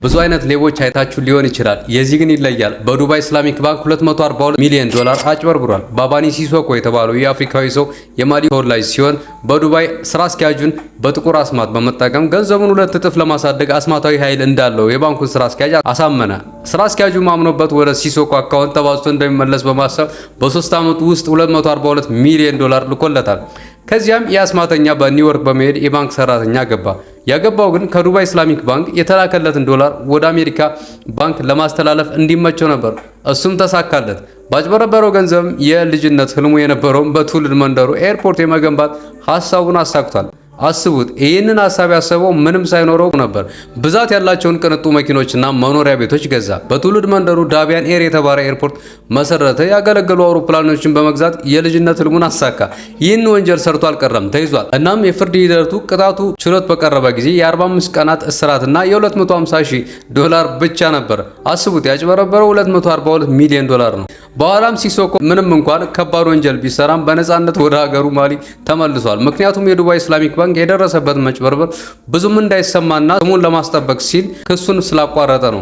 ብዙ አይነት ሌቦች አይታችሁ ሊሆን ይችላል። የዚህ ግን ይለያል። በዱባይ ኢስላሚክ ባንክ 242 ሚሊዮን ዶላር አጭበርብሯል። ባባኒ ሲሶኮ የተባለው የአፍሪካዊ ሰው የማሊ ተወላጅ ሲሆን በዱባይ ስራ አስኪያጁን በጥቁር አስማት በመጠቀም ገንዘቡን 2 እጥፍ ለማሳደግ አስማታዊ ኃይል እንዳለው የባንኩን ስራ አስኪያጅ አሳመነ። ስራ አስኪያጁ ማምኖበት ወደ ሲሶኮ አካውንት ተባዝቶ እንደሚመለስ በማሰብ በ3 ዓመቱ ውስጥ 242 ሚሊዮን ዶላር ልኮለታል። ከዚያም የአስማተኛ በኒውዮርክ በመሄድ የባንክ ሰራተኛ ገባ። ያገባው ግን ከዱባይ ኢስላሚክ ባንክ የተላከለትን ዶላር ወደ አሜሪካ ባንክ ለማስተላለፍ እንዲመቸው ነበር። እሱም ተሳካለት። ባጭበረበረው ገንዘብ የልጅነት ህልሙ የነበረውን በትውልድ መንደሩ ኤርፖርት የመገንባት ሐሳቡን አሳክቷል። አስቡት፣ ይህንን ሐሳብ ያሰበው ምንም ሳይኖረው ነበር። ብዛት ያላቸውን ቅንጡ መኪኖችና መኖሪያ ቤቶች ገዛ። በትውልድ መንደሩ ዳቢያን ኤር የተባለ ኤርፖርት መሰረተ። ያገለገሉ አውሮፕላኖችን በመግዛት የልጅነት ህልሙን አሳካ። ይህን ወንጀል ሰርቶ አልቀረም፣ ተይዟል። እናም የፍርድ ሂደቱ ቅጣቱ ችሎት በቀረበ ጊዜ የ45 ቀናት እስራትና የ250 ሺህ ዶላር ብቻ ነበር። አስቡት፣ ያጭበረበረው 242 ሚሊዮን ዶላር ነው። በኋላም ሲሶኮ ምንም እንኳን ከባድ ወንጀል ቢሰራም በነፃነት ወደ ሀገሩ ማሊ ተመልሷል። ምክንያቱም የዱባይ ኢስላሚክ ባንክ የደረሰበት መጭበርበር ብዙም እንዳይሰማና ስሙን ለማስጠበቅ ሲል ክሱን ስላቋረጠ ነው።